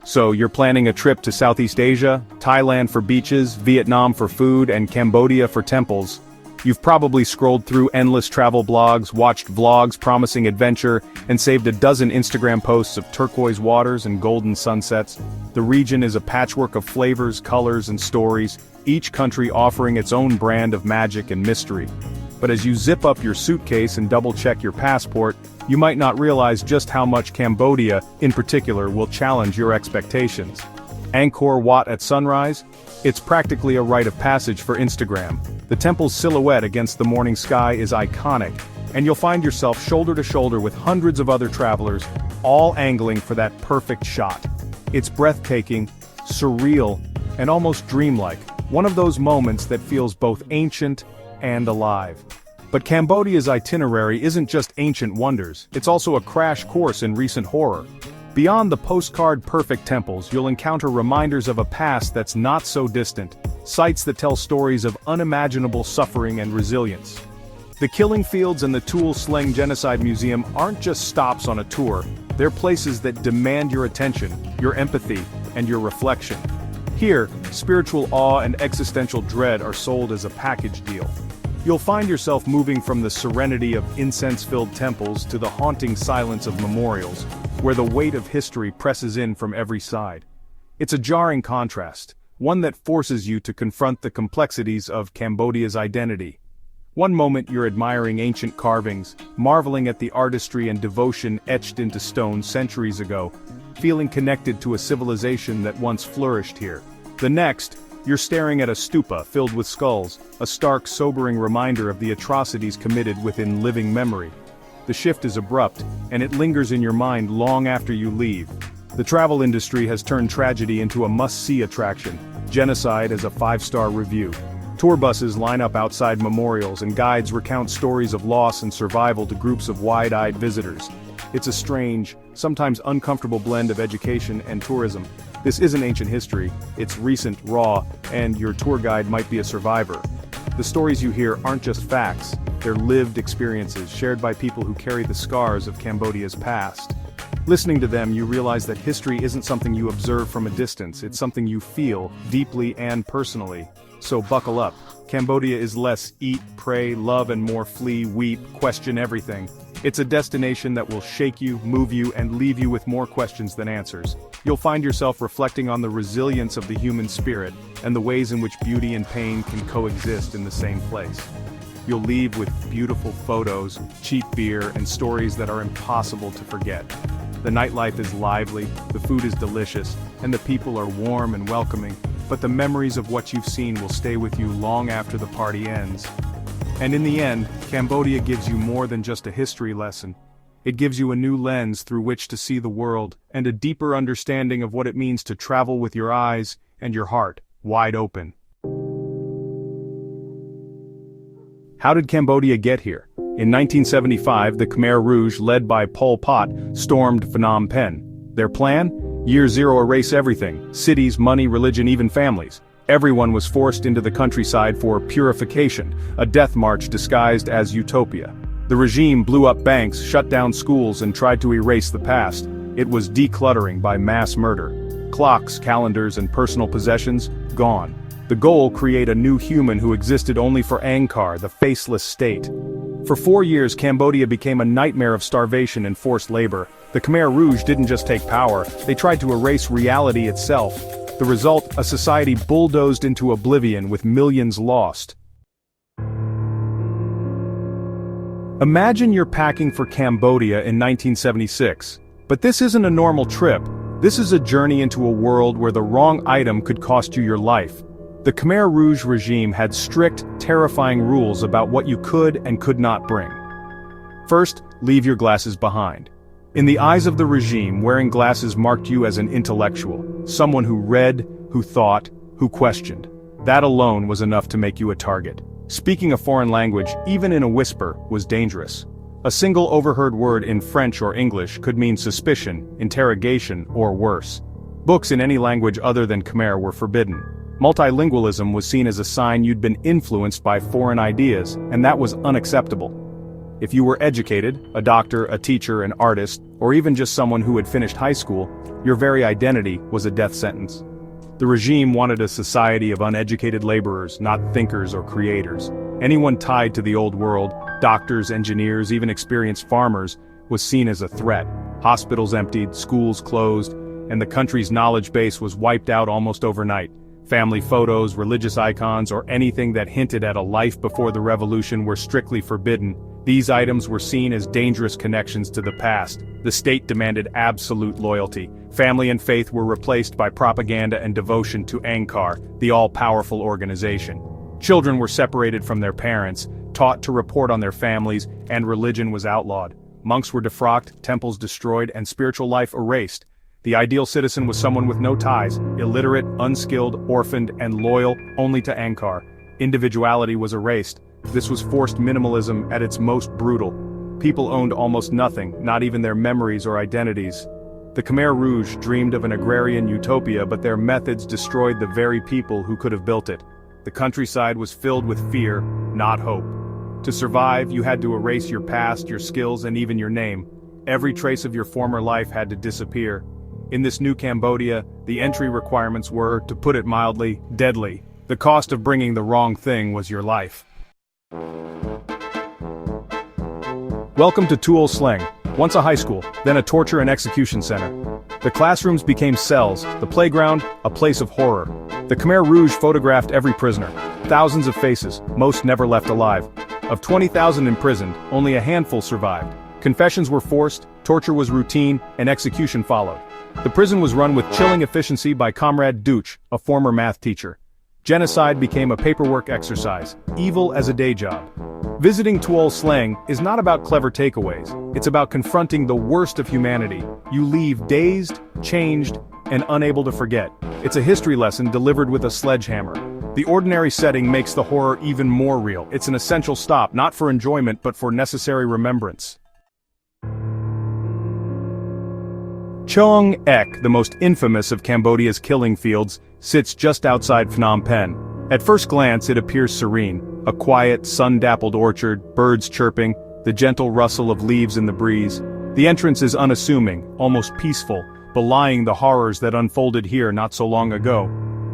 So you're planning a trip to Southeast Asia, Thailand for beaches, Vietnam for food, and Cambodia for temples. You've probably scrolled through endless travel blogs, watched vlogs promising adventure, and saved a dozen Instagram posts of turquoise waters and golden sunsets. The region is a patchwork of flavors, colors, and stories, each country offering its own brand of magic and mystery. But as you zip up your suitcase and double-check your passport, you might not realize just how much Cambodia, in particular, will challenge your expectations. Angkor Wat at sunrise? It's practically a rite of passage for Instagram. The temple's silhouette against the morning sky is iconic, and you'll find yourself shoulder to shoulder with hundreds of other travelers, all angling for that perfect shot. It's breathtaking, surreal, and almost dreamlike, one of those moments that feels both ancient and alive. But Cambodia's itinerary isn't just ancient wonders, it's also a crash course in recent horror. Beyond the postcard-perfect temples, you'll encounter reminders of a past that's not so distant, sites that tell stories of unimaginable suffering and resilience. The Killing Fields and the Tuol Sleng Genocide Museum aren't just stops on a tour, they're places that demand your attention, your empathy, and your reflection. Here, spiritual awe and existential dread are sold as a package deal. You'll find yourself moving from the serenity of incense-filled temples to the haunting silence of memorials, where the weight of history presses in from every side. It's a jarring contrast, one that forces you to confront the complexities of Cambodia's identity. One moment you're admiring ancient carvings, marveling at the artistry and devotion etched into stone centuries ago, feeling connected to a civilization that once flourished here. The next, you're staring at a stupa filled with skulls, a stark, sobering reminder of the atrocities committed within living memory. The shift is abrupt, and it lingers in your mind long after you leave. The travel industry has turned tragedy into a must-see attraction, genocide as a 5-star review. Tour buses line up outside memorials and guides recount stories of loss and survival to groups of wide-eyed visitors. It's a strange, sometimes uncomfortable blend of education and tourism. This isn't ancient history, it's recent, raw, and your tour guide might be a survivor. The stories you hear aren't just facts, they're lived experiences shared by people who carry the scars of Cambodia's past. Listening to them, you realize that history isn't something you observe from a distance, it's something you feel, deeply and personally. So buckle up. Cambodia is less eat, pray, love, and more flee, weep, question everything. It's a destination that will shake you, move you, and leave you with more questions than answers. You'll find yourself reflecting on the resilience of the human spirit, and the ways in which beauty and pain can coexist in the same place. You'll leave with beautiful photos, cheap beer, and stories that are impossible to forget. The nightlife is lively, the food is delicious, and the people are warm and welcoming, but the memories of what you've seen will stay with you long after the party ends. And in the end, Cambodia gives you more than just a history lesson. It gives you a new lens through which to see the world, and a deeper understanding of what it means to travel with your eyes and your heart wide open. How did Cambodia get here? In 1975, the Khmer Rouge, led by Pol Pot, stormed Phnom Penh. Their plan? Year zero: erase everything: cities, money, religion, even families. Everyone was forced into the countryside for purification, a death march disguised as utopia. The regime blew up banks, shut down schools, and tried to erase the past. It was decluttering by mass murder. Clocks, calendars, and personal possessions, gone. The goal: create a new human who existed only for Angkor, the faceless state. For 4 years, Cambodia became a nightmare of starvation and forced labor. The Khmer Rouge didn't just take power, they tried to erase reality itself. The result: a society bulldozed into oblivion with millions lost. Imagine you're packing for Cambodia in 1976. But this isn't a normal trip. This is a journey into a world where the wrong item could cost you your life. The Khmer Rouge regime had strict, terrifying rules about what you could and could not bring. First, leave your glasses behind. In the eyes of the regime, wearing glasses marked you as an intellectual, someone who read, who thought, who questioned. That alone was enough to make you a target. Speaking a foreign language, even in a whisper, was dangerous. A single overheard word in French or English could mean suspicion, interrogation, or worse. Books in any language other than Khmer were forbidden. Multilingualism was seen as a sign you'd been influenced by foreign ideas, and that was unacceptable. If you were educated, a doctor, a teacher, an artist, or even just someone who had finished high school, your very identity was a death sentence. The regime wanted a society of uneducated laborers, not thinkers or creators. Anyone tied to the old world, doctors, engineers, even experienced farmers, was seen as a threat. Hospitals emptied, schools closed, and the country's knowledge base was wiped out almost overnight. Family photos, religious icons, or anything that hinted at a life before the revolution were strictly forbidden. These items were seen as dangerous connections to the past. The state demanded absolute loyalty. Family and faith were replaced by propaganda and devotion to Angkar, the all-powerful organization. Children were separated from their parents, taught to report on their families, and religion was outlawed. Monks were defrocked, temples destroyed, and spiritual life erased. The ideal citizen was someone with no ties, illiterate, unskilled, orphaned, and loyal only to Angkar. Individuality was erased. This was forced minimalism at its most brutal. People owned almost nothing, not even their memories or identities. The Khmer Rouge dreamed of an agrarian utopia, but their methods destroyed the very people who could have built it. The countryside was filled with fear, not hope. To survive, you had to erase your past, your skills, and even your name. Every trace of your former life had to disappear. In this new Cambodia, the entry requirements were, to put it mildly, deadly. The cost of bringing the wrong thing was your life. Welcome to Tuol Sleng, once a high school, then a torture and execution center. The classrooms became cells, the playground, a place of horror. The Khmer Rouge photographed every prisoner. Thousands of faces, most never left alive. Of 20,000 imprisoned, only a handful survived. Confessions were forced, torture was routine, and execution followed. The prison was run with chilling efficiency by Comrade Duch, a former math teacher. Genocide became a paperwork exercise, evil as a day job. Visiting Tuol Sleng is not about clever takeaways, it's about confronting the worst of humanity. You leave dazed, changed, and unable to forget. It's a history lesson delivered with a sledgehammer. The ordinary setting makes the horror even more real. It's an essential stop, not for enjoyment but for necessary remembrance. Choeung Ek, the most infamous of Cambodia's killing fields, sits just outside Phnom Penh. At first glance it appears serene, a quiet, sun-dappled orchard, birds chirping, the gentle rustle of leaves in the breeze. The entrance is unassuming, almost peaceful, belying the horrors that unfolded here not so long ago.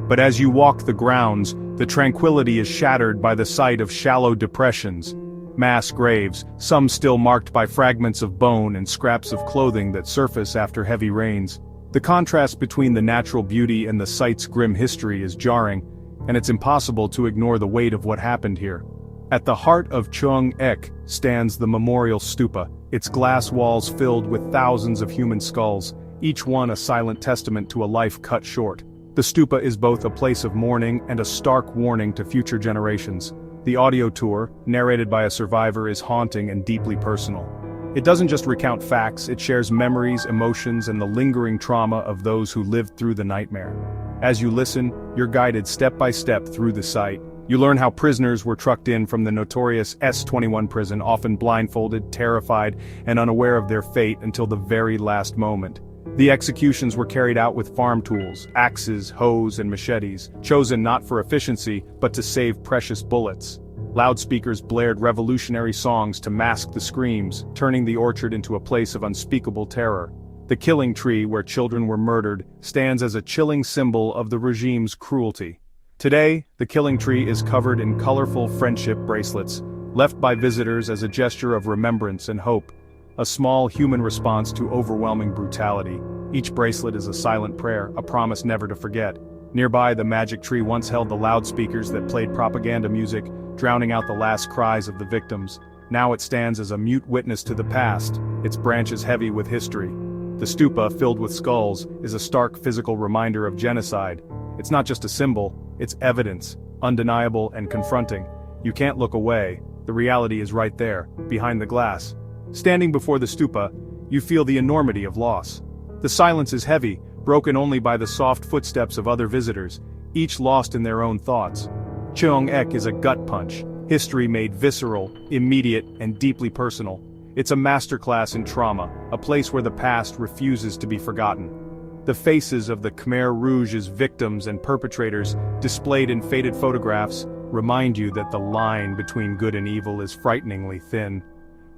But as you walk the grounds, the tranquility is shattered by the sight of shallow depressions. Mass graves, some still marked by fragments of bone and scraps of clothing that surface after heavy rains. The contrast between the natural beauty and the site's grim history is jarring, and it's impossible to ignore the weight of what happened here. At the heart of Choeung Ek stands the memorial stupa, its glass walls filled with thousands of human skulls, each one a silent testament to a life cut short. The stupa is both a place of mourning and a stark warning to future generations. The audio tour, narrated by a survivor, is haunting and deeply personal. It doesn't just recount facts, it shares memories, emotions, and the lingering trauma of those who lived through the nightmare. As you listen, you're guided step by step through the site. You learn how prisoners were trucked in from the notorious S21 prison, often blindfolded, terrified, and unaware of their fate until the very last moment. The executions were carried out with farm tools, axes, hoes, and machetes, chosen not for efficiency, but to save precious bullets. Loudspeakers blared revolutionary songs to mask the screams, turning the orchard into a place of unspeakable terror. The killing tree, where children were murdered, stands as a chilling symbol of the regime's cruelty. Today, the killing tree is covered in colorful friendship bracelets, left by visitors as a gesture of remembrance and hope. A small human response to overwhelming brutality. Each bracelet is a silent prayer, a promise never to forget. Nearby, the magic tree once held the loudspeakers that played propaganda music, drowning out the last cries of the victims. Now it stands as a mute witness to the past, its branches heavy with history. The stupa, filled with skulls, is a stark physical reminder of genocide. It's not just a symbol, it's evidence, undeniable and confronting. You can't look away, the reality is right there, behind the glass. Standing before the stupa, you feel the enormity of loss. The silence is heavy, broken only by the soft footsteps of other visitors, each lost in their own thoughts. Choeung Ek is a gut punch, history made visceral, immediate, and deeply personal. It's a masterclass in trauma, a place where the past refuses to be forgotten. The faces of the Khmer Rouge's victims and perpetrators, displayed in faded photographs, remind you that the line between good and evil is frighteningly thin.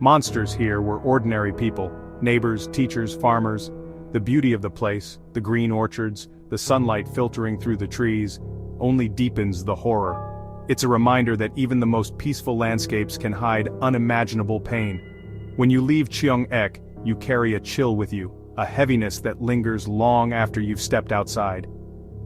Monsters here were ordinary people, neighbors, teachers, farmers. The beauty of the place, the green orchards, the sunlight filtering through the trees, only deepens the horror. It's a reminder that even the most peaceful landscapes can hide unimaginable pain. When you leave Chiang Ek, you carry a chill with you, a heaviness that lingers long after you've stepped outside.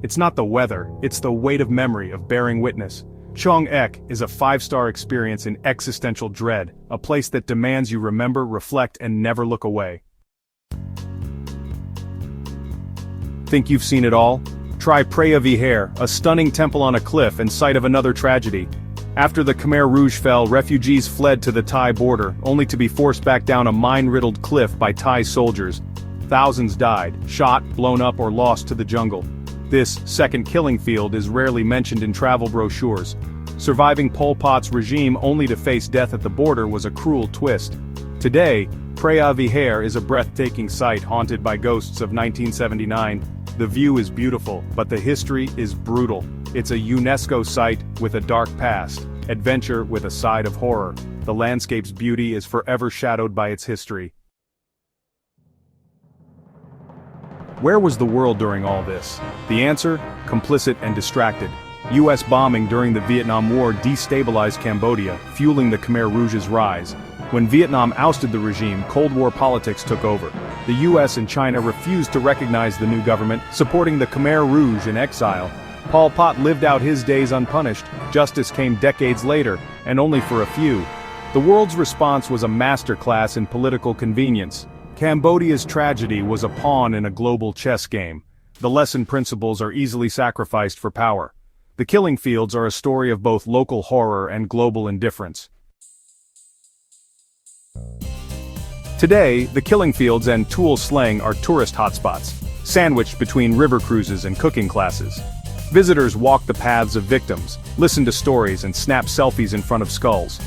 It's not the weather, it's the weight of memory of bearing witness. Chiang Ek is a 5-star experience in existential dread, a place that demands you remember, reflect, and never look away. Think you've seen it all? Try Preah Vihear, a stunning temple on a cliff and site of another tragedy. After the Khmer Rouge fell, refugees fled to the Thai border, only to be forced back down a mine-riddled cliff by Thai soldiers. Thousands died, shot, blown up, or lost to the jungle. This second killing field is rarely mentioned in travel brochures. Surviving Pol Pot's regime only to face death at the border was a cruel twist. Today, Preah Vihear is a breathtaking site haunted by ghosts of 1979. The view is beautiful, but the history is brutal. It's a UNESCO site with a dark past, adventure with a side of horror. The landscape's beauty is forever shadowed by its history. Where was the world during all this? The answer? Complicit and distracted. US bombing during the Vietnam War destabilized Cambodia, fueling the Khmer Rouge's rise. When Vietnam ousted the regime, Cold War politics took over. The US and China refused to recognize the new government, supporting the Khmer Rouge in exile. Pol Pot lived out his days unpunished. Justice came decades later, and only for a few. The world's response was a masterclass in political convenience. Cambodia's tragedy was a pawn in a global chess game. The lesson principles are easily sacrificed for power. The killing fields are a story of both local horror and global indifference. Today, the killing fields and Tuol Sleng are tourist hotspots, sandwiched between river cruises and cooking classes. Visitors walk the paths of victims, listen to stories, and snap selfies in front of skulls.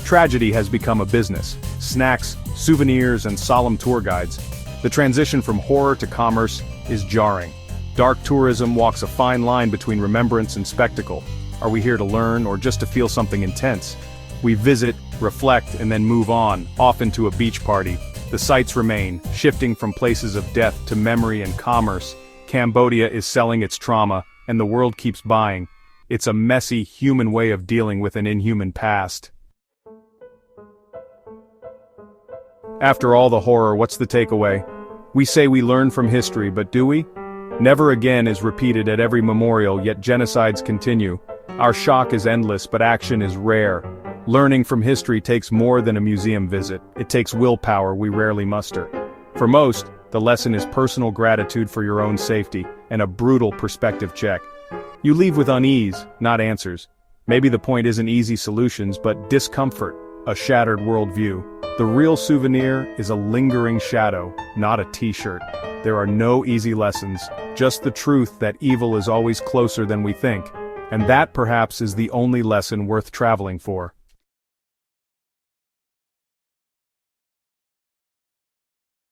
Tragedy has become a business. Snacks, souvenirs, and solemn tour guides. The transition from horror to commerce is jarring. Dark tourism walks a fine line between remembrance and spectacle. Are we here to learn or just to feel something intense? We visit, reflect, and then move on, often to a beach party. The sites remain, shifting from places of death to memory and commerce. Cambodia is selling its trauma, and the world keeps buying. It's a messy, human way of dealing with an inhuman past. After all the horror, what's the takeaway? We say we learn from history, but do we? Never again is repeated at every memorial, yet genocides continue. Our shock is endless, but action is rare. Learning from history takes more than a museum visit. It takes willpower we rarely muster. For most, the lesson is personal gratitude for your own safety, and a brutal perspective check. You leave with unease, not answers. Maybe the point isn't easy solutions, but discomfort, a shattered worldview. The real souvenir is a lingering shadow, not a t-shirt. There are no easy lessons, just the truth that evil is always closer than we think. And that perhaps is the only lesson worth traveling for.